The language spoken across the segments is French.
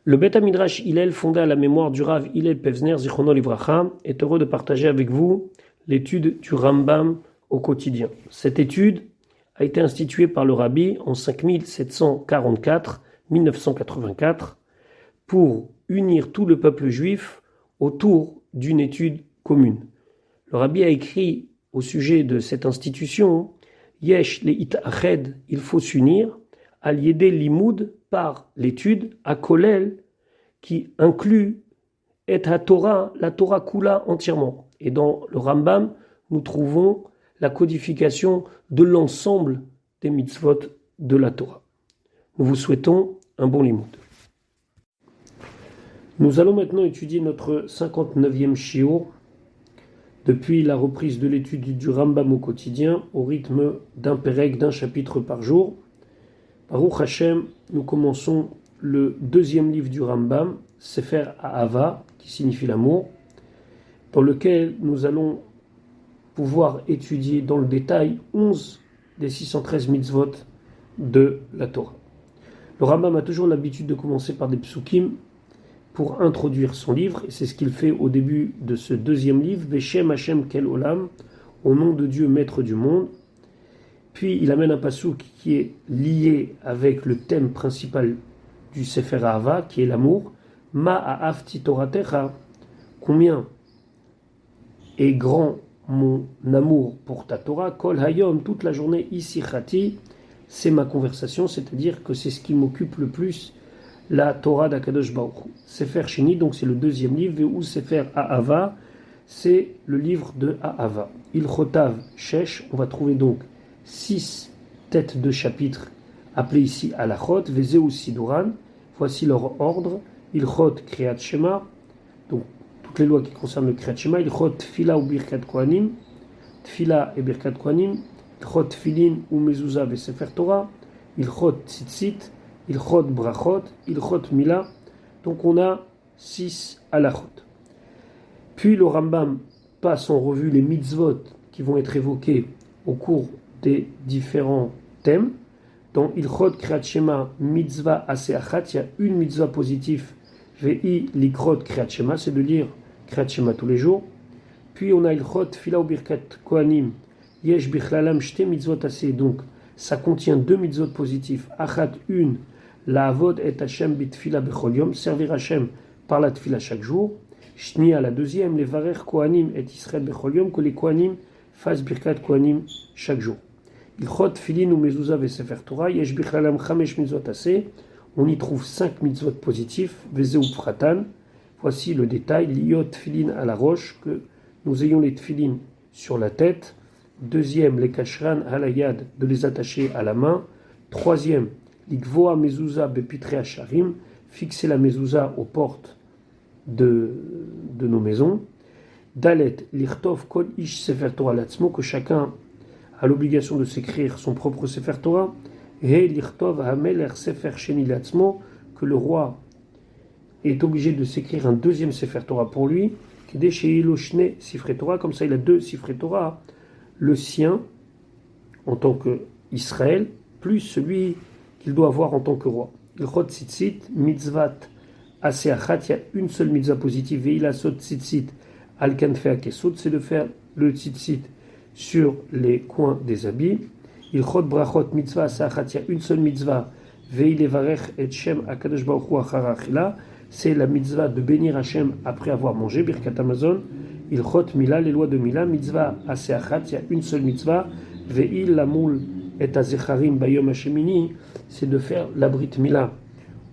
Le Beth Midrash Hillel, fondé à la mémoire du Rav Hillel Pevzner, Zichrono Livracha, est heureux de partager avec vous l'étude du Rambam au quotidien. Cette étude a été instituée par le Rabbi en 5744-1984 pour unir tout le peuple juif autour d'une étude commune. Le Rabbi a écrit au sujet de cette institution « Yesh le'itached » il faut s'unir, « al yedé limoud » par l'étude, à Kolel, qui inclut et la Torah Kula entièrement. Et dans le Rambam, nous trouvons la codification de l'ensemble des mitzvot de la Torah. Nous vous souhaitons un bon limoud. Nous allons maintenant étudier notre 59e shiur depuis la reprise de l'étude du Rambam au quotidien au rythme d'un pérec, d'un chapitre par jour. Baruch Hashem, nous commençons le deuxième livre du Rambam, Sefer Ahava, qui signifie l'amour, dans lequel nous allons pouvoir étudier dans le détail 11 des 613 mitzvot de la Torah. Le Rambam a toujours l'habitude de commencer par des psukim pour introduire son livre, et c'est ce qu'il fait au début de ce deuxième livre, Veshem Hashem Kel Olam, au nom de Dieu, maître du monde. Puis il amène un passouk qui est lié avec le thème principal du Sefer Ahava, qui est l'amour. Ma ha'afti toratecha, combien est grand mon amour pour ta Torah, kol hayom, toute la journée, isichati, c'est ma conversation, c'est-à-dire que c'est ce qui m'occupe le plus, la Torah d'Akadosh Baruch Hu. Sefer Sheni, donc c'est le deuxième livre, ou Sefer Ahava, c'est le livre de Ahava. Ilchotav Shesh, on va trouver donc 6 têtes de chapitres appelées ici Halachot, Vezeu Siduran, voici leur ordre, Ilchot Kriyat Shema, donc toutes les lois qui concernent le Kriyat Shema, Ilchot Tfila ou Birkat Kohanim, Tfila et Birkat Kohanim, Ilchot Tfilin ou Mezuzah ve Sefer Torah, Ilchot Tzitzit, Ilchot Brachot, Ilchot Mila, donc on a 6 Halachot. Puis le Rambam passe en revue les mitzvot qui vont être évoqués au cours des différents thèmes. Dans Ilchot Kriyat Shema mitzvah aseachat, il y a une mitzvah positive, Vei likrot Kriyat Shema, c'est de lire Kriyat Shema tous les jours. Puis on a Ilchot Tfila ou Birkat Kohanim, Yesh Bichlalam Shte mitzvot ase, donc ça contient 2 mitzvot positifs. Achat, une, la avod et Hashem bitfila bechol yom, servir Hashem par la tfila chaque jour. Shnia, la deuxième, les varer Kohanim et Israël bechol yom, que les Kohanim fassent Birkat Kohanim chaque jour. Ilchot Filin ou Mezuzah ve Sefer Torah, Yesh Bichlalam Chamesh mitzvot ase, on y trouve 5 mitzvot positifs, Vezeu Fratan, voici le détail, Liot Filin à la roche, que nous ayons les tfilin sur la tête. Deuxième, les kashran halayad, de les attacher à la main. Troisième, l'ikvoa mezuzah bepitre hasharim, fixer la mezuzah aux portes de nos maisons. Dalet, l'irtov kol ish sefer Torah latzmo, que chacun a l'obligation de s'écrire son propre sefer Torah. Et l'irtov hameler sefer sheni latzmo, que le roi est obligé de s'écrire un deuxième sefer Torah pour lui. Kedé sheilo shne sifrei Torah, comme ça il a 2 sifrei Torah, le sien en tant qu'Israël, plus celui qu'il doit avoir en tant que roi. Ilchot tzitzit, mitzvat aseachat, il y a une seule mitzvah positive, veilasot tzitzit al kanfei hakesod, c'est de faire le tzitzit sur les coins des habits. Ilchot brachot, mitzvah aseachat, il y a une seule mitzvah, veilevarech et shem akadosh baruch hu achar achila, c'est la mitzvah de bénir Hashem après avoir mangé, Birkat Amazon. Ilchot Mila, les lois de Mila, mitzvah aseachat, il y a une seule mitzvah, Ve'il lamoul et azecharim bayom hashemini, c'est de faire la brit Mila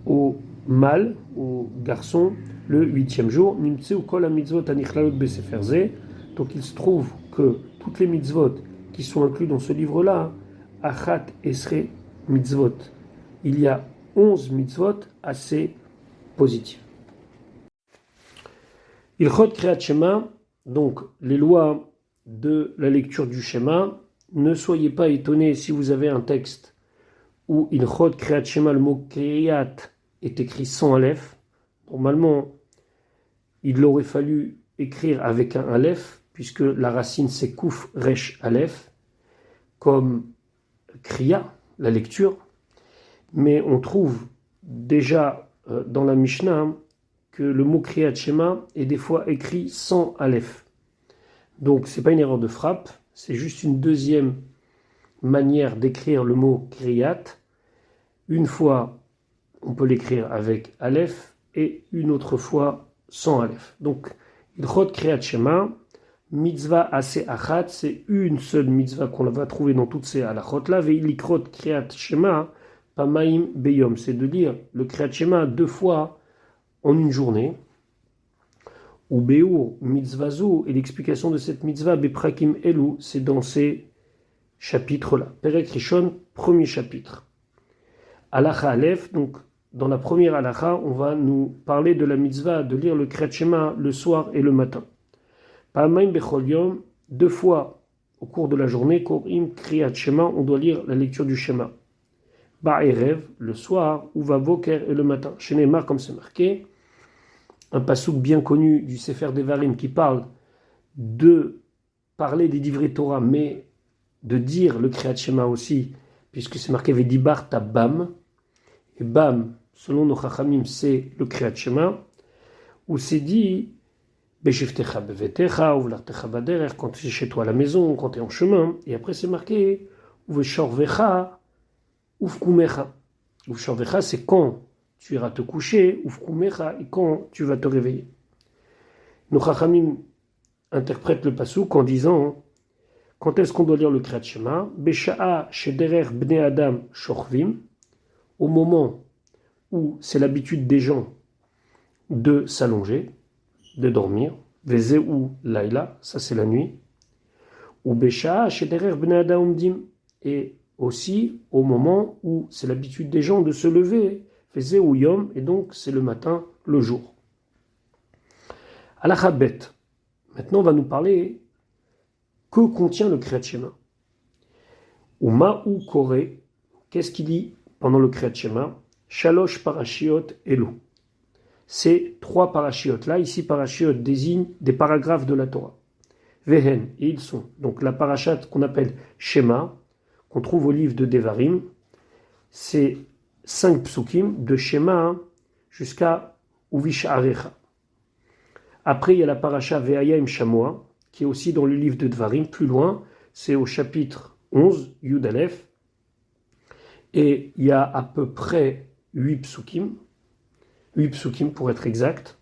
au mâle, au garçon, le 8e jour. Nimtseu kol mitzvot anichlaot besefer ze, donc il se trouve que toutes les mitzvot qui sont inclus dans ce livre-là, achat esre mitzvot, il y a 11 mitzvot assez positifs. Ilchot Kriyat Shema, donc les lois de la lecture du schéma, ne soyez pas étonnés si vous avez un texte où Ilchot Kriyat Shema, le mot Kriyat est écrit sans Aleph. Normalement, il aurait fallu écrire avec un Aleph, puisque la racine c'est Kouf Resh Aleph, comme Kriya, la lecture. Mais on trouve déjà dans la Mishnah que le mot Kriyat Shema est des fois écrit sans Aleph. Donc c'est pas une erreur de frappe, c'est juste une deuxième manière d'écrire le mot Kriyat. Une fois, on peut l'écrire avec Aleph et une autre fois sans Aleph. Donc, Ilchot Kriyat Shema, mitzvah assez achat, c'est une seule mitzvah qu'on va trouver dans toutes ces halachot-là. Ve'ilikrot Kriyat Shema, pamaim beyom, c'est de lire le Kriyat Shema 2 fois en une journée. Ou Beur mitzvazu, et l'explication de cette mitzvah, beprakim elu, c'est dans ces chapitres-là. Perek Rishon, premier chapitre. Halacha Aleph, donc dans la première halacha, on va nous parler de la mitzvah de lire le Kriyat Shema le soir et le matin. Pa'amaim bechol yom, 2 fois au cours de la journée, korim Kriyat Shema, on doit lire la lecture du Shema. Ba'erev, le soir, ou va voker et le matin. Chez Neymar, comme c'est marqué, un passouk bien connu du Sefer Devarim qui parle de parler des divrei Torah, mais de dire le Kriyat Shema aussi, puisque c'est marqué Vedibar Bam, et Bam, selon nos Chachamim, c'est le Kriyat Shema, où c'est dit Beshivtecha bevetecha, uvlartecha baderer, quand tu es chez toi à la maison, quand tu es en chemin, et après c'est marqué Uveshorvecha, uvkumecha. Uveshorvecha, c'est quand tu iras te coucher, uvkumecha, et quand tu vas te réveiller. Nos Chachamim interprètent le passouk en disant quand est-ce qu'on doit lire le Kriyat Shema? Besha'a shederer bnei adam shorvim, au moment où c'est l'habitude des gens de s'allonger, de dormir. Vezeu laila, ça c'est la nuit. Ou besha'a shederer bnei adam umdim, et aussi au moment où c'est l'habitude des gens de se lever. Vezeu yom, et donc c'est le matin, le jour. Halacha bet. Maintenant on va nous parler que contient le Kriyat Shema. Uma ou Koré, qu'est-ce qu'il dit pendant le Kriyat Shema? Shalosh parashiot elu. Ces 3 parashiot là, ici parashiot désigne des paragraphes de la Torah. Vehen, et ils sont. Donc la parashat qu'on appelle Shema, qu'on trouve au livre de Devarim, c'est 5 psukim de Shema jusqu'à Uvish'arecha. Après il y a la parasha Ve'ayim Shamoa, qui est aussi dans le livre de Devarim, plus loin, c'est au chapitre 11, Yud Aleph, et il y a à peu près 8 psukim pour être exact,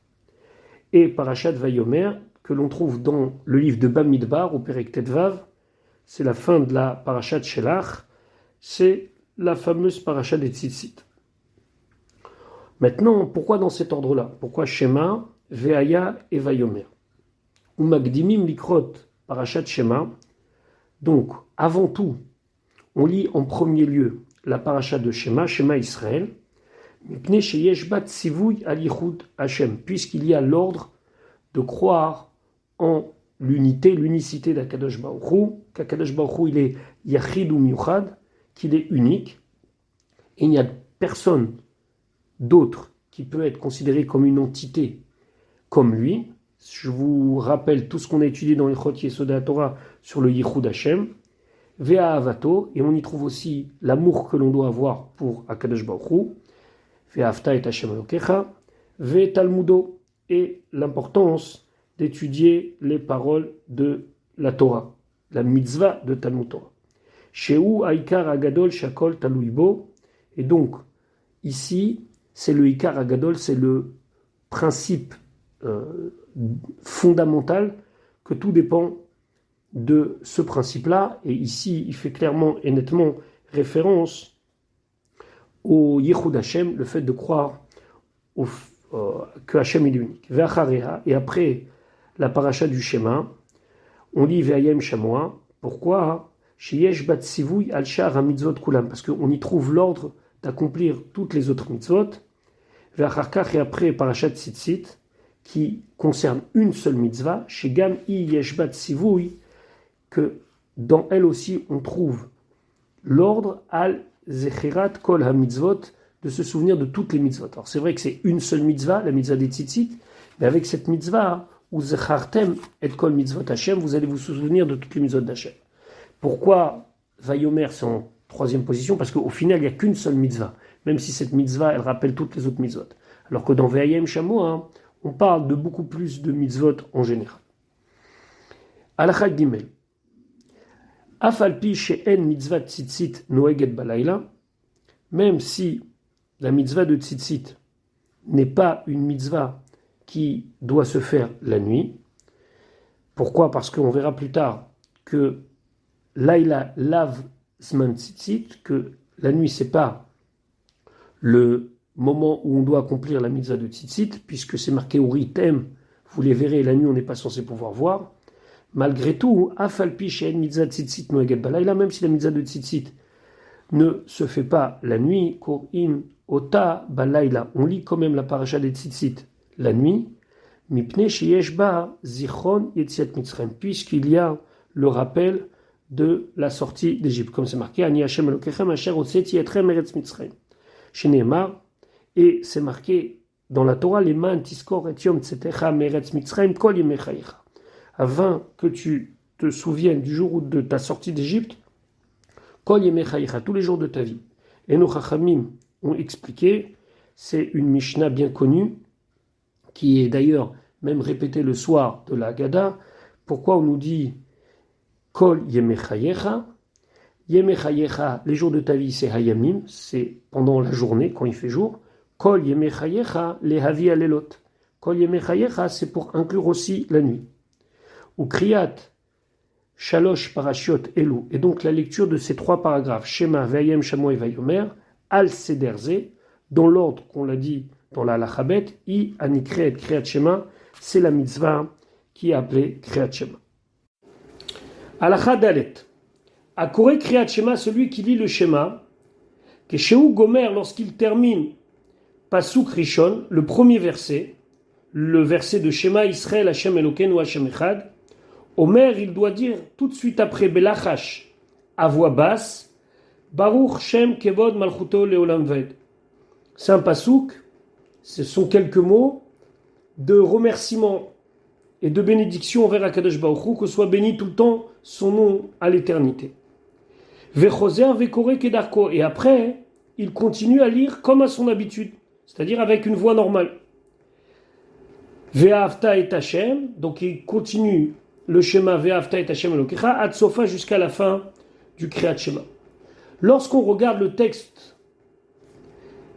et Parashat Vayomer, que l'on trouve dans le livre de Bamidbar, au Perek Tetvav, c'est la fin de la Parashat Shelach, c'est la fameuse Parashat des Tzitzit. Maintenant, pourquoi dans cet ordre-là? Pourquoi Shema, Ve'aya et Vayomer? Ou Magdimim Likrot Parashat Shema. Donc, avant tout, on lit en premier lieu la parasha de Shema, Shema Israël, puisqu'il y a l'ordre de croire en l'unicité d'Akadosh Baruch Hu, qu'Akadosh Baruch Hu, il est Yachid ou Miuchad, qu'il est unique, et il n'y a personne d'autre qui peut être considéré comme une entité comme lui. Je vous rappelle tout ce qu'on a étudié dans Ilchot Yesod HaTorah sur le Yichud Hashem, Ve'a Avato, et on y trouve aussi l'amour que l'on doit avoir pour Akadosh Baruch Hu, Ve'afta et Hashem Elokecha, Ve Talmudo, et l'importance d'étudier les paroles de la Torah, la mitzvah de Talmud Torah. Sheu Aikar Agadol Shakol Taluibo, et donc ici c'est le Ikar Agadol, c'est le principe fondamental, que tout dépend de ce principe-là, et ici il fait clairement et nettement référence au Yichud Hashem, le fait de croire que Hashem est unique. Et après la paracha du Shema, on lit Ve'ayem Shamoa. Pourquoi? Sheyesh bat sivui al shar ha-mitzvot kulam, parce qu'on y trouve l'ordre d'accomplir toutes les autres mitzvot. Ve'acharkach, et après parachat Tzitzit, qui concerne une seule mitzvah, chez Gam I Yeshbat Sivui, que dans elle aussi on trouve l'ordre al Zechirat Kol HaMitzvot, de se souvenir de toutes les mitzvot. Alors c'est vrai que c'est une seule mitzvah, la mitzvah des Tzitzit, mais avec cette mitzvah, où Zechartem et Kol Mitzvot Hashem, vous allez vous souvenir de toutes les mitzvot d'Hashem. Pourquoi Vayomer c'est en 3e position? Parce qu'au final il n'y a qu'une seule mitzvah, même si cette mitzvah elle rappelle toutes les autres mitzvot. Alors que dans Ve'ayem Shamoa, on parle de beaucoup plus de mitzvot en général. Halakha Gimel. Afalpi she'en mitzvah tzitzit noeget balayla, même si la mitzvah de tzitzit n'est pas une mitzvah qui doit se faire la nuit. Pourquoi? Parce qu'on verra plus tard que laïla lave zman tzitzit, que la nuit c'est pas le moment où on doit accomplir la mitzvah de tzitzit, puisque c'est marqué uritem, vous les verrez, la nuit on n'est pas censé pouvoir voir. Malgré tout, afalpi she'en mitzvah tzitzit noeget balayla, même si la mitzvah de tzitzit ne se fait pas la nuit, korin ota balayla, on lit quand même la paracha des tzitzit la nuit, mipnei sheyesh ba zichron yetziat mitzrayim, puisqu'il y a le rappel de la sortie d'Égypte, comme c'est marqué ani Hashem Elokechem asher hotzeti etrem eretz Mitzrayim, chez Nehemar, et c'est marqué dans la Torah les man tiskor et yom tzetecha meretz Mitzrayim kol yemei chayecha, afin que tu te souviennes du jour de ta sortie d'Égypte, kol yemei chayecha, tous les jours de ta vie. Et nos chachamim ont expliqué, c'est une Mishnah bien connue, qui est d'ailleurs même répétée le soir de la Haggadah. Pourquoi on nous dit Kol Yemei Chayecha? Yemei Chayecha, les jours de ta vie, c'est Hayamim, c'est pendant la journée, quand il fait jour. Kol Yemei Chayecha, les Havi Alelot. Kol Yemei Chayecha, c'est pour inclure aussi la nuit. Ou Kriyat, Shalosh Parashiot Elu. Et donc la lecture de ces trois paragraphes, Shema, Vayem, Shamoy, Vayomer, Al Sederze, dans l'ordre qu'on l'a dit dans la Halachabet, I Anikreet Kriyat Shema, c'est la mitzvah qui est appelée Kriyat Shema. Halakha Dalet. Akore Kriyat Shema, celui qui lit le Shema, que Shehu Gomer, lorsqu'il termine Pasuk Rishon, le premier verset, le verset de Shema Israël Hashem Elokeinu Hashem Echad, Omer, il doit dire tout de suite après Belachash, à voix basse, Baruch Shem Kevod Malchuto Leolam Ved. C'est un pasuk, ce sont quelques mots de remerciement et de bénédiction envers Akadosh Baruch Hu, que soit béni tout le temps son nom à l'éternité. Vechoser vekore kedarko, et après, il continue à lire comme à son habitude, c'est-à-dire avec une voix normale. Ve'afta et Hashem, donc il continue le schéma Ve'afta et Hashem Elokecha, ad sofa, jusqu'à la fin du Kriyat Shema. Lorsqu'on regarde le texte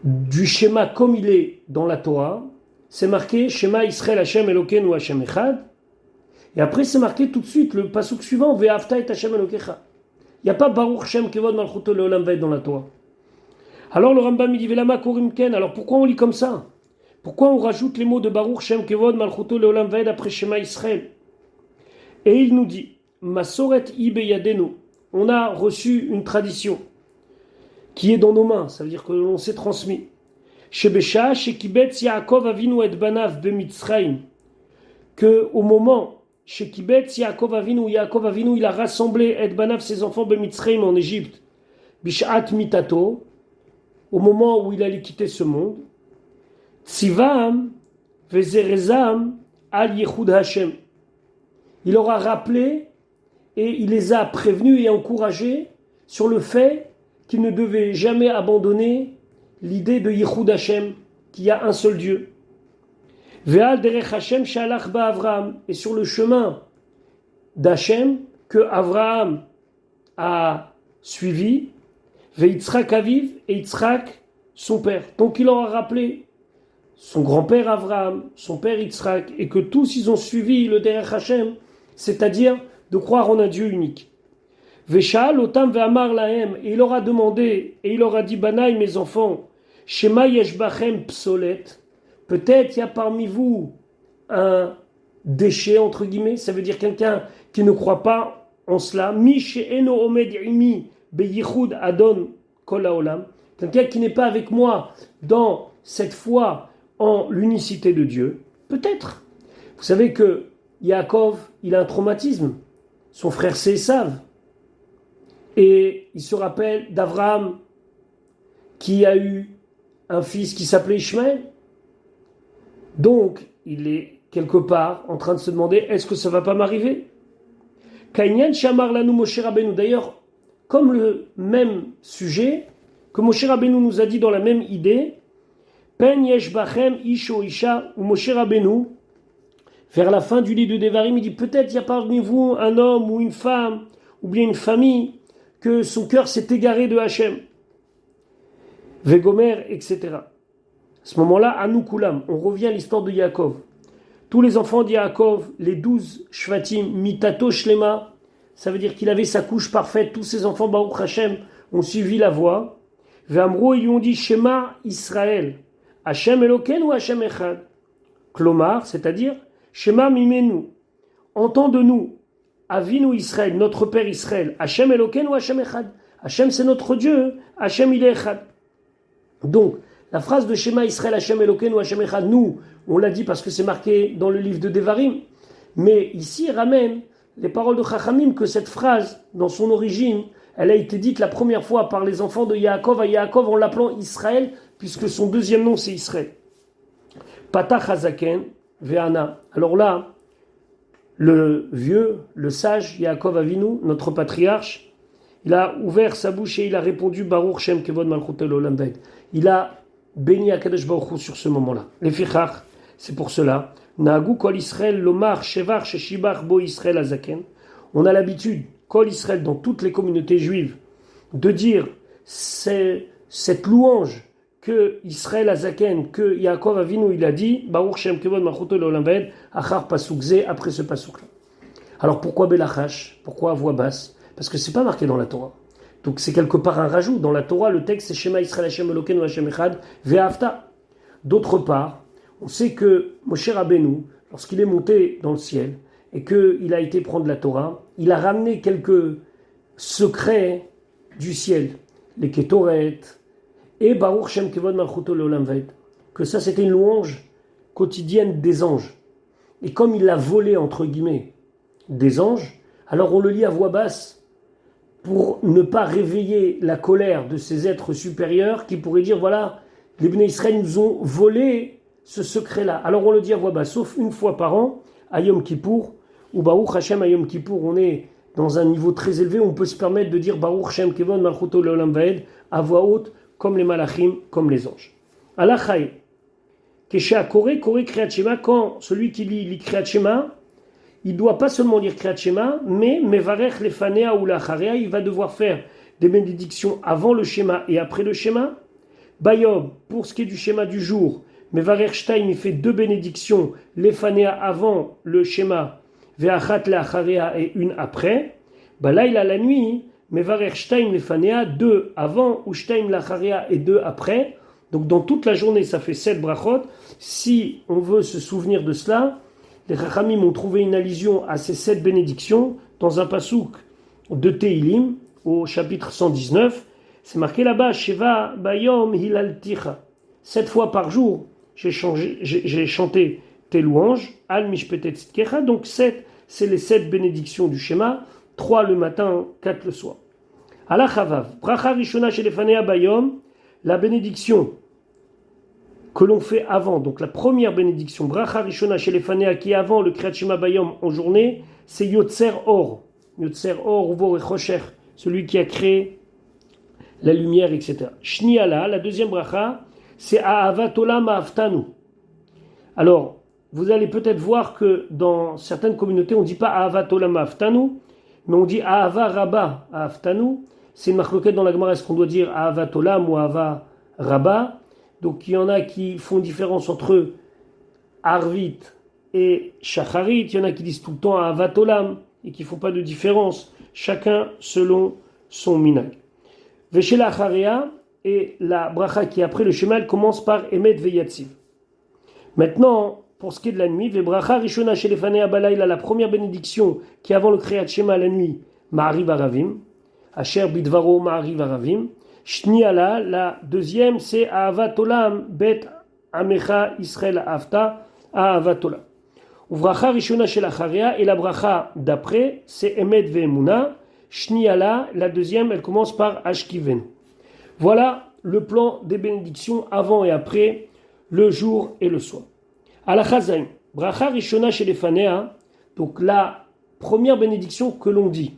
du schéma comme il est dans la Torah, c'est marqué Shema Israël Hashem Elokeinu Hashem Echad, et après c'est marqué tout de suite le pasuk suivant Ve'afta et Hashem Elokecha. Il n'y a pas Baruch Shem Kevod Malchuto Leolam Ved dans la Torah. Alors le Rambam il dit Velama Korim Ken, alors pourquoi on lit comme ça? Pourquoi on rajoute les mots de Baruch Shem Kevod Malchuto Leolam Ved après Shema Israël? Et il nous dit Masoret Ibe Yadenu, on a reçu une tradition qui est dans nos mains, ça veut dire que l'on s'est transmis. Shebesha Shekibetz Yaakov Avinu et Banav Bemitzrayim, que au moment Shekibetz Yaakov Avinu, il a rassemblé et Banav ses enfants Bemitzrayim en Égypte, Bishat Mitato, au moment où il allait quitter ce monde, Tzivam Vezerezam Al Yechud Hashem, il aura rappelé et il les a prévenus et encouragés sur le fait qu'ils ne devaient jamais abandonner l'idée de Yichud Hashem, qu'il y a un seul Dieu. Ve'al derech Hashem shalach ba Avraham, et sur le chemin d'Hashem que Avraham a suivi, Ve'itzrak aviv, et Yitzhak son père. Donc il leur a rappelé son grand-père Avraham, son père Yitzhak, et que tous ils ont suivi le derech Hashem, c'est-à-dire de croire en un Dieu unique. Veshal otam ve'amar lahem, et il leur a demandé, et il leur a dit, Banaï, mes enfants, Shema yesh bachem psolet, peut-être il y a parmi vous un déchet, entre guillemets, ça veut dire quelqu'un qui ne croit pas en cela, mi she'eno omed imi beyichud adon kol haolam, quelqu'un qui n'est pas avec moi dans cette foi en l'unicité de Dieu, peut-être. Vous savez que Yaakov, il a un traumatisme, son frère c'est Esav, et il se rappelle d'Avraham qui a eu un fils qui s'appelait Ishmaël. Donc, il est quelque part en train de se demander, est-ce que ça va pas m'arriver? Kainyan Shamar Lanu Moshe Rabbeinu. D'ailleurs, comme le même sujet que Moshe Rabbeinu nous a dit dans la même idée, Pen yesh bachem ish o isha ou Moshe Rabbeinu. Vers la fin du livre de Devarim, il dit peut-être il y a parmi vous un homme ou une femme ou bien une famille que son cœur s'est égaré de Hachem. Vegomer, etc. À ce moment-là, Anoukulam, on revient à l'histoire de Yaakov. Tous les enfants de Yaakov, les 12 Shvatim, Mitato Shlema, ça veut dire qu'il avait sa couche parfaite. Tous ses enfants, Baruch Hashem, ont suivi la voie. Ve'amro, ils lui ont dit Shema Israël. Hashem Eloken ou Hashem Echad. Klomar, c'est-à-dire Shema Mimenu. Entends-nous. Avinu Israël, notre Père Israël. Hashem Eloken ou Hashem Echad. Hashem, c'est notre Dieu. Hashem, il est Echad. Donc, la phrase de Shema Israël, Hashem Eloken ou Hashem Echad, nous, on l'a dit parce que c'est marqué dans le livre de Devarim. Mais ici, il ramène les paroles de Chachamim que cette phrase, dans son origine, elle a été dite la première fois par les enfants de Yaakov à Yaakov en l'appelant Israël, puisque son deuxième nom c'est Israël. Patach Hazaken Ve'ana. Alors là, le vieux, le sage Yaakov Avinu, notre patriarche, il a ouvert sa bouche et il a répondu Baruch Shem Kevod Malchut Olam Vaed. Il a béni Akadosh Baruch Hu sur ce moment-là. Les fichach, c'est pour cela. Naagu Kol Israël Lomar Shevar Sheshibach Bo Israël Azaken. On a l'habitude, Kol Israël, dans toutes les communautés juives, de dire cette louange que Israël Azaken, que Yaakov Avinu, il a dit, Baruch Shem Kevod Malchut Olam Vaed, Achar Pasuk Ze, après ce pasuk-là. Alors pourquoi Belachash? Pourquoi à voix basse? Parce que c'est pas marqué dans la Torah. Donc c'est quelque part un rajout. Dans la Torah, le texte c'est Shema Israël Hashem Eloken ou Hashem Echad Ve'afta. D'autre part, on sait que Moshe Rabbeinu, lorsqu'il est monté dans le ciel et qu'il a été prendre la Torah, il a ramené quelques secrets du ciel, les Ketoret et Baruch Shem Kevod Malchut Olam Vaed, que ça c'était une louange quotidienne des anges. Et comme il l'a volé entre guillemets des anges, alors on le lit à voix basse pour ne pas réveiller la colère de ces êtres supérieurs qui pourraient dire voilà, les Bnei Israël nous ont volé ce secret-là. Alors on le dit à voix basse, sauf une fois par an, à Yom Kippour, ou Baruch Hashem à Yom Kippour, on est dans un niveau très élevé, on peut se permettre de dire Baruch Shem Kevod Malchut Olam Vaed à voix haute, comme les malachim, comme les anges. Alachai, Kesha Kore Kriyat Shema, quand celui qui lit Kriyat Shema, il ne doit pas seulement lire Kriyat Shema, mais Mevarech Lefanea ou Lacharea, il va devoir faire des bénédictions avant le Shema et après le Shema. Bayob, pour ce qui est du Shema du jour, Mevarech Shtaim, il fait 2 bénédictions, Lefanea avant le Shema, Ve'achat Lacharea et une après. Là, il a la nuit, Mevarech Shtaim Lefanea, 2 avant, ou Shtaim Lacharea et 2 après. Donc dans toute la journée, ça fait 7 brachot. Si on veut se souvenir de cela, les Chachamim ont trouvé une allusion à ces 7 bénédictions dans un pasouk de Tehilim, au chapitre 119. C'est marqué là-bas, Sheva Bayom Hilalticha. 7 fois par jour, j'ai chanté tes louanges, Al Mishpetet Tzidkecha. Donc 7, c'est les 7 bénédictions du Shema, 3 le matin, 4 le soir. Ala Chavav, Bracha Rishona Shelefanea Bayom, la bénédiction que l'on fait avant, donc la première bénédiction, Bracha Rishona Shelefanea, qui est avant le Kriyat Shema Bayom en journée, c'est Yotzer Or. Yotzer Or, Uvor et Chosher, celui qui a créé la lumière, etc. Shniala, la deuxième bracha, c'est Ahavat Olam Ahaftanu. Alors, vous allez peut-être voir que dans certaines communautés, on ne dit pas Ahavat Olam Ahaftanu, mais on dit Ahava Rabba Ahaftanu. C'est une marloquette dans la Gemara, est-ce qu'on doit dire Ahavat Olam ou Ahava Rabba? Donc il y en a qui font différence entre Arvit et Shacharit, il y en a qui disent tout le temps Ahavat Olam et qui ne font pas de différence, chacun selon son minag. Veshela Acharea, et la bracha qui est après le Shema, elle commence par Emet Veyatziv. Maintenant, pour ce qui est de la nuit, Vebracha Rishona Shelefanea Balayla, la première bénédiction qui est avant le Kriyat Shema la nuit, Ma'ariv Aravim, Asher Bidvaro Ma'ariv Aravim. Shniala, la deuxième, c'est Ahavat Olam Bet Amecha Israël Afta Ahavat Olam. Uvracha Rishona Shel Acharea, et la bracha d'après, c'est Emet Ve'emuna. Shniala, la deuxième, elle commence par Ashkiven. Voilà le plan des bénédictions avant et après, le jour et le soir. Alachazaim, Bracha Rishona Shelefanea, donc la première bénédiction que l'on dit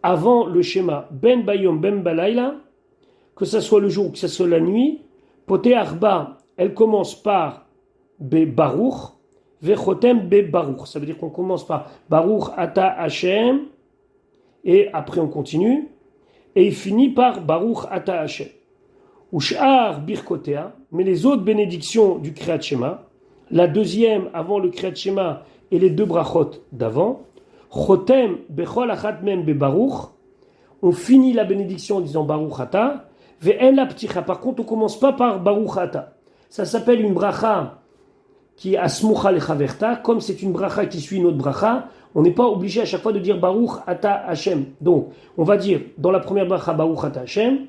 avant le schéma Ben Bayom Ben Balayla, que ce soit le jour ou que ce soit la nuit, Poté Arba elle commence par Be Baruch, Vechotem Be Baruch. Ça veut dire qu'on commence par Baruch Ata Hashem, et après on continue, et il finit par Baruch Ata Hashem. Ou Sh'ar Birkotea, mais les autres bénédictions du Kriyat Shema, la deuxième avant le Kriyat Shema et les deux brachot d'avant, Chotem Bechol Achat Mem Be Baruch, on finit la bénédiction en disant Baruch Ata, Ve'en la Pticha. Par contre, on ne commence pas par Baruch Ata. Ça s'appelle une bracha qui est Asmucha Lechaverta, comme c'est une bracha qui suit une autre bracha, on n'est pas obligé à chaque fois de dire Baruch Ata Hashem. Donc, on va dire dans la première bracha Baruch Ata Hashem,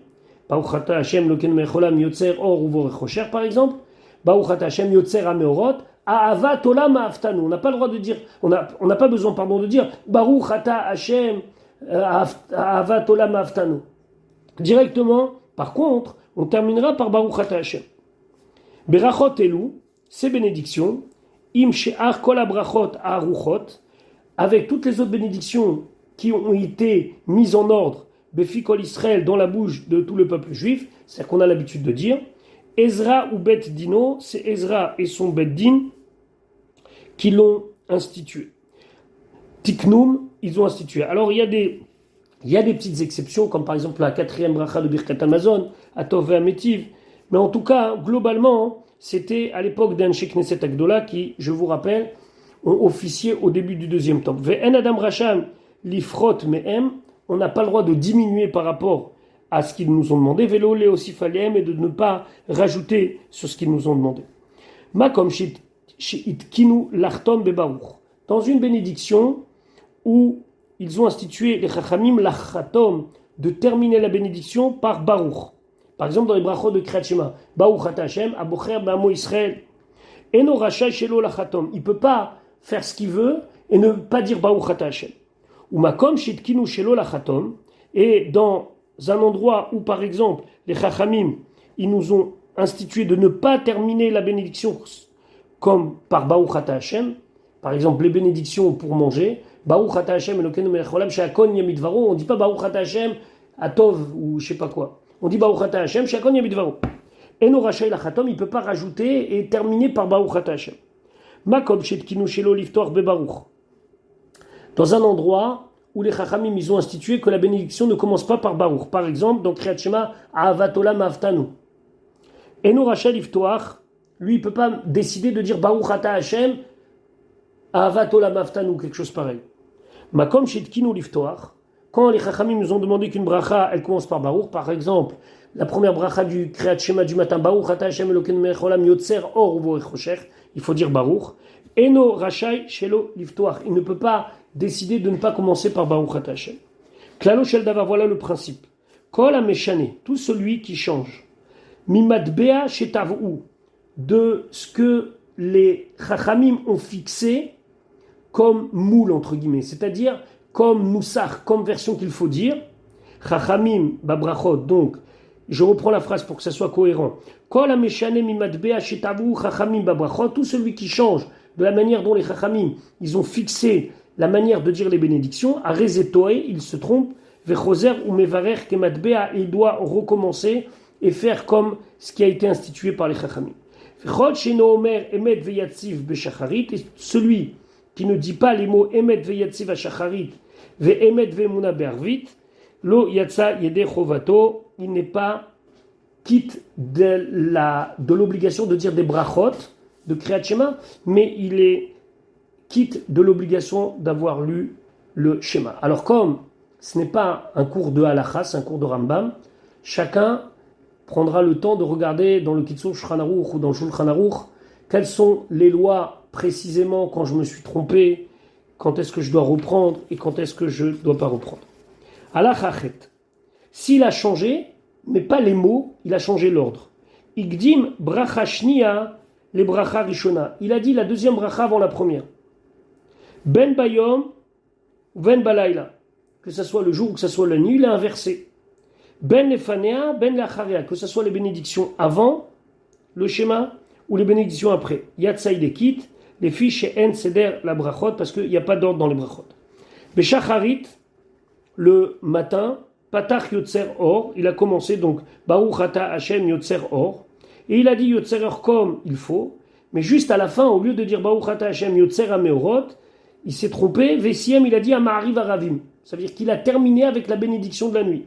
Baruch Ata Hashem Loken Mecholam Yotzer Or Uvo Rechocher par exemple, Baruch Ata Hashem Yotzer Ameorot, Ahavat Olam Aftanu. On n'a pas le droit de dire, on n'a pas besoin, pardon, de dire Baruch Ata Hashem Ahavat Olam Aftanu. Directement, par contre, on terminera par Baruch Ata Hashem. Berachot Elu, ces bénédictions, Im She'ar Kol Abrachot Aruchot, avec toutes les autres bénédictions qui ont été mises en ordre, Befi Kol Israël, dans la bouche de tout le peuple juif, c'est ce qu'on a l'habitude de dire. Ezra ou Bet Dino, c'est Ezra et son Bet Din qui l'ont institué. Tiknum, ils ont institué. Alors il y a des petites exceptions, comme par exemple la 4e bracha de Birkat Hamazon, Atov Ve'ametiv, mais en tout cas, globalement, c'était à l'époque d'Anshe Knesset Agdola qui, je vous rappelle, ont officié au début du 2e temple. Ve'en Adam Racham Lifrot Me'em, on n'a pas le droit de diminuer par rapport à ce qu'ils nous ont demandé, Vélo Léosifalem, et de ne pas rajouter sur ce qu'ils nous ont demandé. Makom Shitkinu Lachtom Bebaruch. Dans une bénédiction où ils ont institué les Chachamim Lachatom, de terminer la bénédiction par Baruch. Par exemple, dans les brachot de Kriyat Shema, Baruch Ata Hashem, Abocher Ba'amo Israël. Eno Racha Shelo Lachatom. Il ne peut pas faire ce qu'il veut et ne pas dire Baruch Ata Hashem. Ou Makom Shitkinu Shelo Lachatom. Et dans un endroit où, par exemple, les Chachamim, ils nous ont institué de ne pas terminer la bénédiction comme par Baruch Ata Hashem, par exemple, les bénédictions pour manger, Baruch Ata Hashem Elokeinu melech haolam she'akon yamidvaro, on ne dit pas Baruch Ata Hashem Atov ou je sais pas quoi. On dit Baruch Ata Hashem she'akon yamidvaro. Eno rachai lachatom, il ne peut pas rajouter et terminer par Baruch Ata Hashem. Makom shetkinu shelo liftor bebaruch. Dans un endroit où les Chachamim ils ont institué que la bénédiction ne commence pas par Baruch. Par exemple, dans Kriyat Shema, Ahavat Olam Aftanu. Eno rachai liftoach, lui il ne peut pas décider de dire Baruch Ata Hashem Ahavat Olam Aftanu, quelque chose pareil. Makom shetkinu liftoach. Quand les Chachamim nous ont demandé qu'une bracha, elle commence par Baruch, par exemple, la première bracha du Kriyat Shema du matin, Baruch Ata Hashem Elokeinu melech haolam yotzer or uvo rechocher, il faut dire Baruch. Eno rachai shelo liftoach. Il ne peut pas décider de ne pas commencer par Baruch Ata Hashem. Klalo shel davar, voilà le principe. Kol hameshane, tout celui qui change. Mimatbea shetavou, de ce que les Chachamim ont fixé comme moule, entre guillemets, c'est-à-dire comme Moussar, comme version qu'il faut dire. Chachamim babrachot, donc, je reprends la phrase pour que ça soit cohérent. Kol hameshane mimatbea shetavou Chachamim babrachot, tout celui qui change de la manière dont les Chachamim, ils ont fixé la manière de dire les bénédictions, à Rezetoe, il se trompe, Vechoser ou Mevarer kematbea, il doit recommencer et faire comme ce qui a été institué par les Chachamim. Vechol sheno omer emet veyatziv beshacharit, et celui qui ne dit pas les mots emet veyatziv ashacharit, ve emet vemuna bervit, lo yatsa yede chovato, il n'est pas quitte de l'obligation de dire des brachot, de Kriyat Shema, mais il est quitte de l'obligation d'avoir lu le schéma. Alors comme ce n'est pas un cours de halakha, c'est un cours de Rambam, chacun prendra le temps de regarder dans le Kitzur Shulchan Aruch ou dans le Shulchan Aruch quelles sont les lois précisément quand je me suis trompé, quand est-ce que je dois reprendre et quand est-ce que je ne dois pas reprendre. Halachachet. S'il a changé, mais pas les mots, il a changé l'ordre. Igdim bracha shnia les bracha rishona. Il a dit la deuxième bracha avant la première. Ben bayom ou ben balayla. Que ce soit le jour ou que ce soit la nuit, il a inversé. Ben lefanea, ben lacharia. Que ce soit les bénédictions avant le schéma ou les bénédictions après. Yatsaï les kit, les fiches et en seder la brachot, parce qu'il n'y a pas d'ordre dans les brachot. Beshacharit, le matin, patach yotzer or, il a commencé donc Baruch Ata Hashem yotzer or. Et il a dit Yotzer Or comme il faut, mais juste à la fin, au lieu de dire Baruch Ata Hashem Yotzer HaMeorot, il s'est trompé, Vesiem, il a dit Ama'ariv Aravim. Ça veut dire qu'il a terminé avec la bénédiction de la nuit.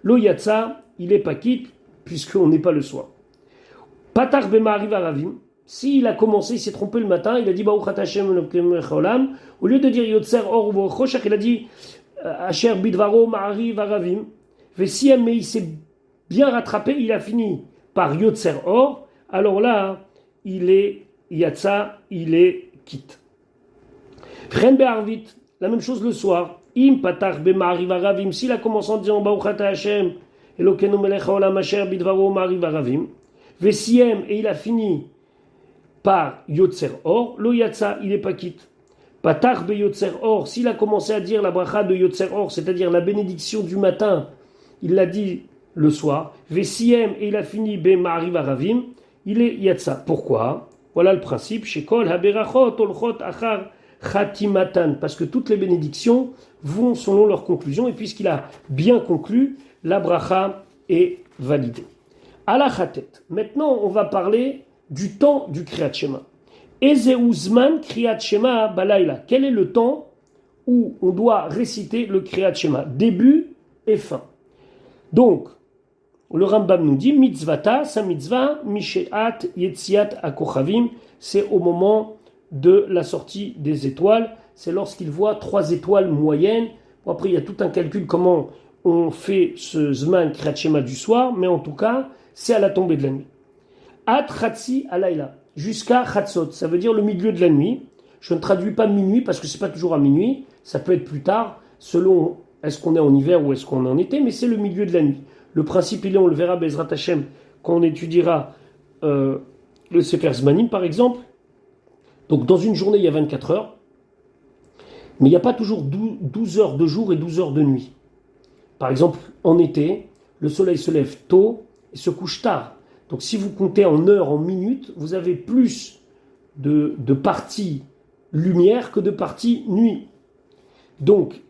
Lo Yatsa, il est pas quitte, puisqu'on n'est pas le soir. Patar Bema'ariv Aravim, s'il a commencé, il s'est trompé le matin, il a dit Baruch Ata Hashem Olam, au lieu de dire Yotzer Or ou Choshach, il a dit Asher Bidvaro Ma'ariv Aravim. Vesiem, mais il s'est bien rattrapé, il a fini par Yotzer Or, alors là, il est Yatsa, il est quitte. Ren Be'arvit, la même chose le soir. Im Patar Bema'ariv Aravim, s'il a commencé en disant Baruch Ata Hashem Elokeinu Melech Haolam Asher Bidvaro Ma'ariv Aravim, Vesiem, et il a fini par Yotzer Or, Lo Yatsa, il est pas quitte. Patar Be Yotzer Or, s'il a commencé à dire la bracha de Yotzer Or, c'est-à-dire la bénédiction du matin, il l'a dit le soir. Vesiem, et il a fini Be Ma'ariv Aravim, il est Yatsa. Pourquoi? Voilà le principe. Shekol Haberachot Olchot Achar Khatimatan, parce que toutes les bénédictions vont selon leur conclusion, et puisqu'il a bien conclu, la bracha est validée. Alachatet. Maintenant, on va parler du temps du Kriyat Shema. Eze Uzman Kriyat Shema Balayla. Quel est le temps où on doit réciter le Kriyat Shema? Début et fin. Donc, le Rambam nous dit mitzvata, sa mitzvah, misheat yetziat akochavim, c'est au moment de la sortie des étoiles, c'est lorsqu'il voit 3 étoiles moyennes. Bon, après, il y a tout un calcul comment on fait ce Zman Kriyat Shema du soir, mais en tout cas, c'est à la tombée de la nuit. At Chatzi alayla, jusqu'à Chatzot, ça veut dire le milieu de la nuit. Je ne traduis pas minuit parce que c'est pas toujours à minuit, ça peut être plus tard, selon est-ce qu'on est en hiver ou est-ce qu'on est en été, mais c'est le milieu de la nuit. Le principe, il est, on le verra, Bezrat Hashem, quand on étudiera le Sefer Zmanim, par exemple. Donc, dans une journée, il y a 24 heures, mais il n'y a pas toujours 12 heures de jour et 12 heures de nuit. Par exemple, en été, le soleil se lève tôt et se couche tard. Donc, si vous comptez en heures, en minutes, vous avez plus de parties lumière que de parties nuit. Donc,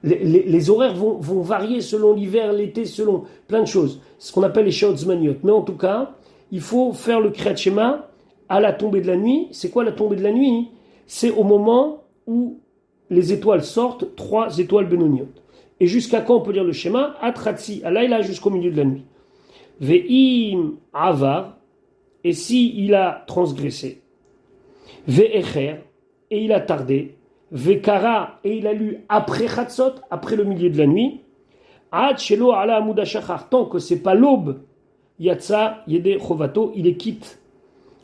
les horaires vont varier selon l'hiver, l'été, selon plein de choses. C'est ce qu'on appelle les Shaot Zmaniot. Mais en tout cas, il faut faire le Kriyat Shema à la tombée de la nuit. C'est quoi la tombée de la nuit? C'est au moment où les étoiles sortent, 3 étoiles Benoniot. Et jusqu'à quand on peut lire le schéma? Atratsi, alayla, jusqu'au milieu de la nuit. Ve'im avar, et si il a transgressé. Ve'echer, et il a tardé. Ve'kara, et il a lu après Chatzot, après le milieu de la nuit. Ad shelo ala amud hashachar, tant que c'est pas l'aube. Yatsa yede chovato, il est quitte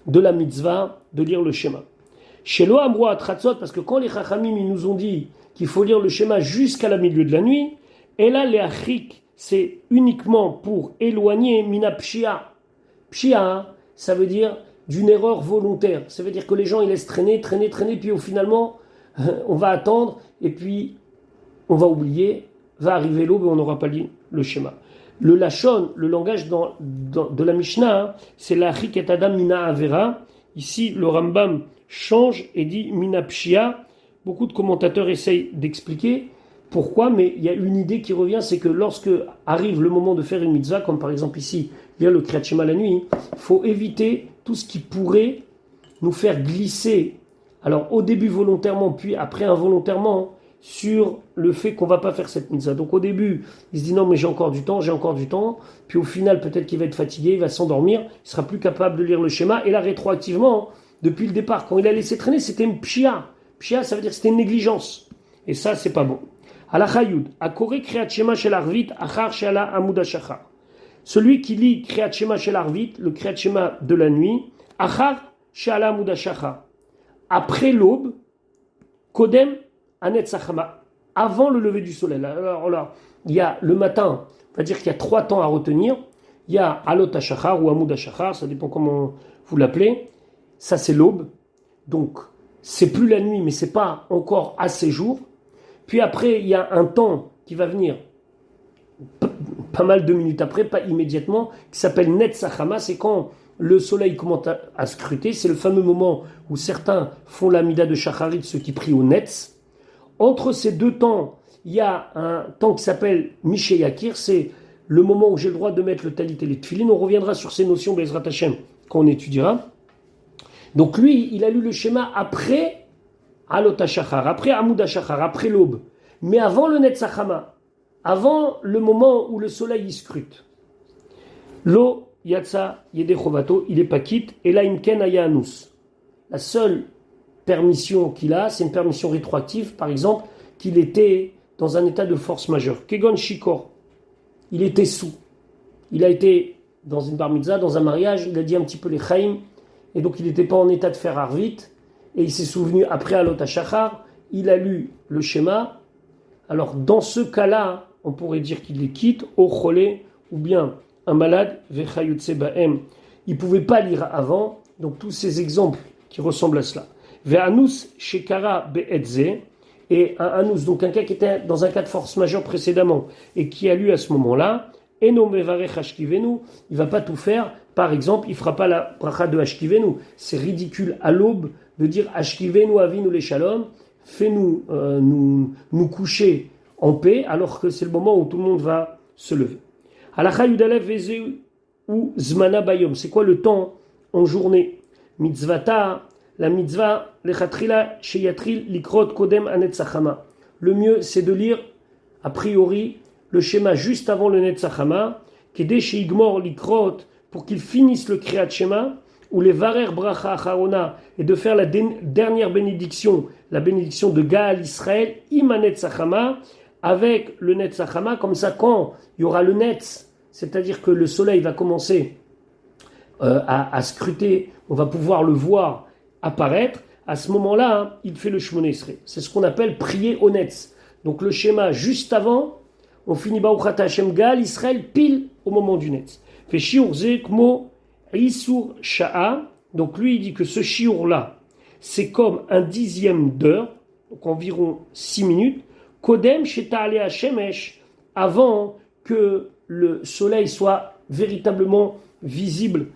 de la mitzvah de lire le schéma. Shelo amroa Chatzot, parce que quand les chachamim ils nous ont dit qu'il faut lire le schéma jusqu'à la milieu de la nuit, et là les achrik, c'est uniquement pour éloigner mina pshia. Pshia, ça veut dire d'une erreur volontaire. Ça veut dire que les gens ils laissent traîner, puis au finalement on va attendre et puis on va oublier, va arriver l'aube et on n'aura pas lu le schéma. Le lachon, le langage de la Mishnah, c'est la achrik et adam mina avera. Ici le Rambam change et dit mina pshia. Beaucoup de commentateurs essayent d'expliquer pourquoi, mais il y a une idée qui revient, c'est que lorsque arrive le moment de faire une mitzvah, comme par exemple ici, il y a le Kriyat Shema la nuit, il faut éviter tout ce qui pourrait nous faire glisser, alors au début volontairement, puis après involontairement, sur le fait qu'on ne va pas faire cette mitzvah. Donc au début, il se dit non mais j'ai encore du temps, puis au final peut-être qu'il va être fatigué, il va s'endormir, il sera plus capable de lire le schéma, et là rétroactivement, depuis le départ, quand il a laissé traîner, c'était une pshia. Pshia, ça veut dire que c'était une négligence. Et ça, c'est pas bon. Alachayoud, akore Kriyat Shema shel Arvit, achar she'ala amud hashachar. Celui qui lit Kriyat Shema shel Arvit, le Kriyat Shema de la nuit, achar she'ala amud hashachar. Après l'aube, kodem anet sachama, avant le lever du soleil. Alors là, il y a le matin, on va dire qu'il y a 3 temps à retenir. Il y a alot hashachar ou amud hashachar, ça dépend comment vous l'appelez. Ça, c'est l'aube. Donc, c'est plus la nuit, mais c'est pas encore assez jour. Puis après, il y a un temps qui va venir pas mal de minutes après, pas immédiatement, qui s'appelle Netzachama. C'est quand le soleil commence à scruter. C'est le fameux moment où certains font l'amida de Shacharit, ceux qui prient au Netz. Entre ces 2 temps, il y a un temps qui s'appelle Mishéyakir. C'est le moment où j'ai le droit de mettre le talit et les tefilin. On reviendra sur ces notions, Bezrat Hashem, quand on étudiera. Donc lui, il a lu le schéma après Alot HaShachar, après Amoud HaShachar, après l'aube, mais avant le Netzach Hama, avant le moment où le soleil y scrute. Lo Yatsa Yede Chovato, il est pas quitte, et là Imken Aya Anus. La seule permission qu'il a, c'est une permission rétroactive, par exemple, qu'il était dans un état de force majeure. Kegon Shikor, il était sous. Il a été dans une bar mitzvah, dans un mariage, il a dit un petit peu les chaim, et donc il n'était pas en état de faire arvit, et il s'est souvenu après Alot HaShachar, il a lu le schéma. Alors dans ce cas-là, on pourrait dire qu'il les quitte, au cholé, ou bien un malade, vechayutse ba'em. Il ne pouvait pas lire avant, donc tous ces exemples qui ressemblent à cela. Ve'anus shekara be'etze, et un anus, donc un cas qui était dans un cas de force majeure précédemment, et qui a lu à ce moment-là, eno mevarech hashkivenu, il ne va pas tout faire. Par exemple, il ne fera pas la bracha de hashkivenu. C'est ridicule à l'aube de dire hashkivenu avinu le shalom, fais-nous nous coucher en paix, alors que c'est le moment où tout le monde va se lever. Halacha yudalev veze ou zmana bayom. C'est quoi le temps en journée? Mitzvata, la mitzvah, lechatrila sheyatril likrot kodem anetzach hama. Le mieux, c'est de lire, a priori, le schéma juste avant le netzach hama, kedé sheigmor likrot, pour qu'il finisse le kriyat shema, ou les varer bracha acharona, et de faire la dernière bénédiction, la bénédiction de Gaal Israël, imanetzach hama, avec le netzach hama, comme ça quand il y aura le netz, c'est-à-dire que le soleil va commencer à scruter, on va pouvoir le voir apparaître, à ce moment-là, hein, il fait le Shmoneh Esrei. C'est ce qu'on appelle prier au netz. Donc le schéma juste avant, on finit Baruch Ata Hashem Gaal Israël pile au moment du netz. Fait shiur ze kmo isur sha'a. Donc lui il dit que ce shiur-là, c'est comme un dixième d'heure, donc environ 6 minutes, kodem sheta'ale hashemesh, avant que le soleil soit véritablement visible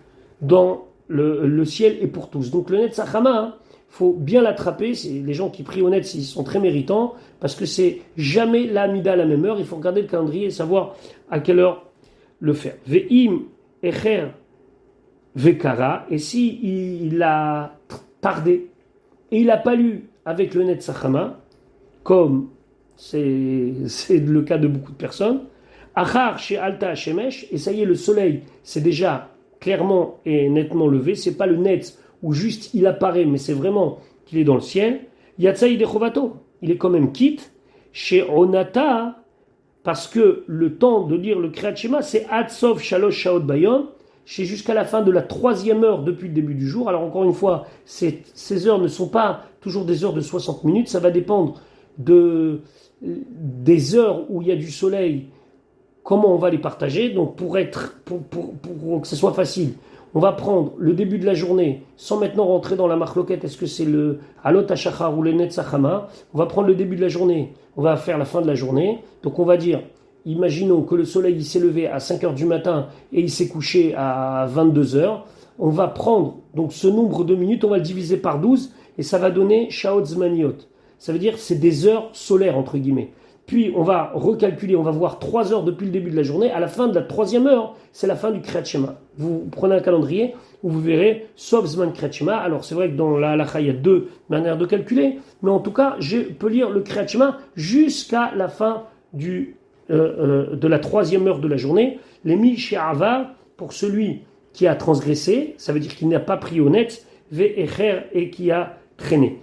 dans le ciel et pour tous. Donc le Netzach Hama, faut bien l'attraper. C'est les gens qui prient au Netz, ils sont très méritants parce que c'est jamais l'Amida à la même heure. Il faut regarder le calendrier et savoir à quelle heure le faire. Ve'im echer vekara, et si il a tardé et il n'a pas lu avec le Netzach Hama, comme c'est le cas de beaucoup de personnes, achar chez Alta Hashemesh, et ça y est, le soleil c'est déjà clairement et nettement levé, c'est pas le net où juste il apparaît, mais c'est vraiment qu'il est dans le ciel. Yatsaï de Chovato, il est quand même quitte chez Onata, parce que le temps de lire le Kriyat Shema, c'est Adsov Shalosh Shaot Bayom, c'est jusqu'à la fin de la 3e heure depuis le début du jour. Alors encore une fois, ces heures ne sont pas toujours des heures de 60 minutes, ça va dépendre des heures où il y a du soleil. Comment on va les partager? Donc pour que ce soit facile, on va prendre le début de la journée, sans maintenant rentrer dans la marloquette, est-ce que c'est le Alot HaShachar ou le Netzach Hama? On va prendre le début de la journée, on va faire la fin de la journée. Donc on va dire, imaginons que le soleil il s'est levé à 5h du matin et il s'est couché à 22h. On va prendre donc ce nombre de minutes, on va le diviser par 12 et ça va donner Shaot Zmaniot. Ça veut dire c'est des heures solaires entre guillemets. Puis on va recalculer, on va voir 3 heures depuis le début de la journée. À la fin de la 3e heure, c'est la fin du Kriyat Shema. Vous prenez un calendrier où vous verrez Sof Zman Kriyat Shema. Alors c'est vrai que dans la halakha, il y a 2 manières de calculer, mais en tout cas, je peux lire le Kriyat Shema jusqu'à la fin de la 3e heure de la journée. Les mi she'ava, pour celui qui a transgressé, ça veut dire qu'il n'a pas pris au net, ve'echer, et qui a traîné.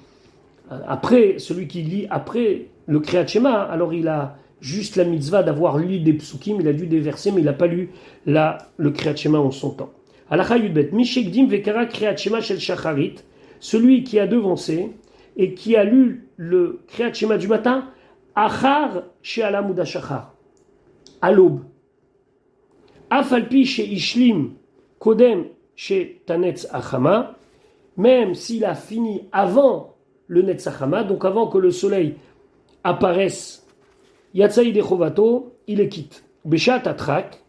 Après, celui qui lit après le Kriyat Shema, alors il a juste la mitzvah d'avoir lu des psukim, il a lu des versets, mais il n'a pas lu le Kriyat Shema en son temps. Halakha Yudbet, Mishekdim Vekara Kriyat Shema Shel Shacharit, celui qui a devancé et qui a lu le Kriyat Shema du matin, Achar She'ala Muda Shachar, à l'aube. Afalpi She'ishlim Kodem She'tanetz Achama, même s'il a fini avant le Netzach Hama, donc avant que le soleil apparaissent, Yatsaï de Chovato, il est quitte. Beshat Atrak,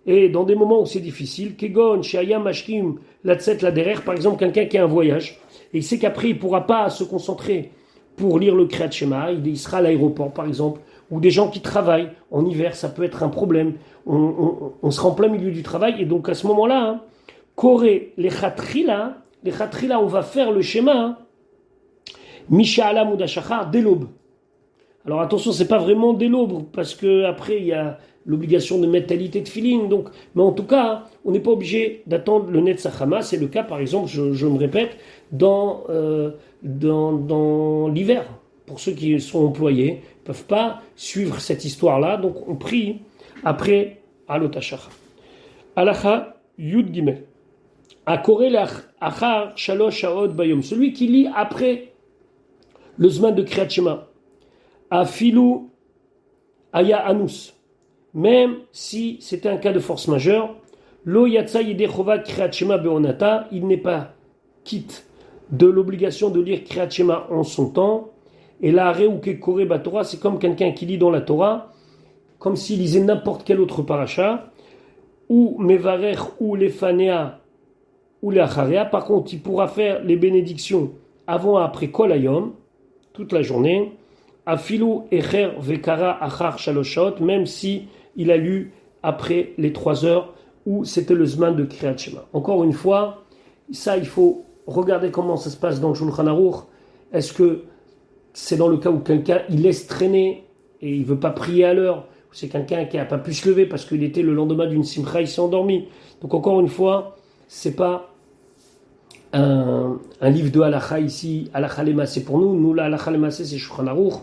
et dans des moments où c'est difficile, Kegon, Shayam Mashkim, Latset, la derrière, par exemple, quelqu'un qui a un voyage, et il sait qu'après il ne pourra pas se concentrer pour lire le Kriyat Shema, il sera à l'aéroport par exemple, ou des gens qui travaillent en hiver, ça peut être un problème. On sera en plein milieu du travail et donc à ce moment-là, hein, Koré, les khatrila, on va faire le schéma Misha Alam ou Dashachar dès l'aube. Alors attention, c'est pas vraiment dès l'aube parce que après il y a l'obligation de mettre talité de filine. Donc, mais en tout cas, on n'est pas obligé d'attendre le Netzach Hama. C'est le cas, par exemple, je me répète, dans l'hiver. Pour ceux qui sont employés, ne peuvent pas suivre cette histoire-là. Donc on prie après Alot Hashachar. Alacha Yud Gimel. Akorel achar shalosh shaot bayom. Celui qui lit après le zman de Kriyat Shema. Afilu aya anus. Même si c'était un cas de force majeure, lo yatsa yidei chovat Kriyat Shema beonata, il n'est pas quitte de l'obligation de lire Kriyat Shema en son temps. Et la re ou kekore batora, c'est comme quelqu'un qui lit dans la Torah, comme s'il lisait n'importe quel autre paracha, ou mevarer ou lefanea ou leacharea. Par contre, il pourra faire les bénédictions avant et après kol hayom, toute la journée. Afilu echer vekara achar shaloshot, même si il a lu après les 3 heures où c'était le zman de Kriyat Shema. Encore une fois, ça il faut regarder comment ça se passe dans le Shulchan Aruch. Est-ce que c'est dans le cas où quelqu'un il laisse traîner et il veut pas prier à l'heure, ou c'est quelqu'un qui a pas pu se lever parce qu'il était le lendemain d'une simcha, il s'est endormi. Donc encore une fois, c'est pas un livre de halakha ici, halakha lemassé pour nous. Nous, la halakha lemassé, c'est Shulchan Aruch,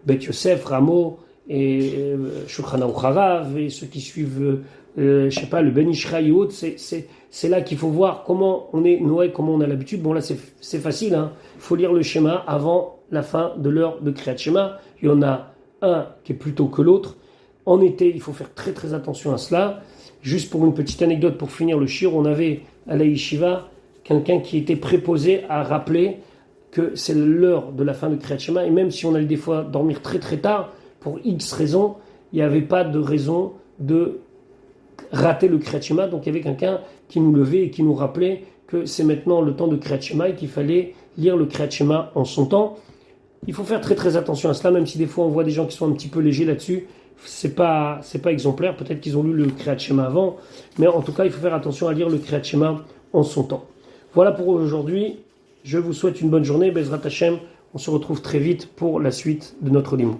Bet Yosef, Ramo et Shulchan Aruch Harav et ceux qui suivent, je sais pas, le Ben Ishraï et autres. C'est là qu'il faut voir comment on est Noé, comment on a l'habitude. Bon là, c'est facile, hein. Il faut lire le schéma avant la fin de l'heure de Kriyat Shema. Il y en a un qui est plus tôt que l'autre. En été, il faut faire très très attention à cela. Juste pour une petite anecdote, pour finir le shir, on avait à la yeshiva quelqu'un qui était préposé à rappeler que c'est l'heure de la fin de Kriyat Shema, et même si on allait des fois dormir très très tard, pour X raisons, il n'y avait pas de raison de rater le Kriyat Shema. Donc il y avait quelqu'un qui nous levait et qui nous rappelait que c'est maintenant le temps de Kriyat Shema et qu'il fallait lire le Kriyat Shema en son temps. Il faut faire très très attention à cela, même si des fois on voit des gens qui sont un petit peu légers là-dessus. C'est pas exemplaire, peut-être qu'ils ont lu le Kriyat Shema avant, mais en tout cas il faut faire attention à lire le Kriyat Shema en son temps. Voilà pour aujourd'hui, je vous souhaite une bonne journée, Bezrat Hashem, on se retrouve très vite pour la suite de notre limoud.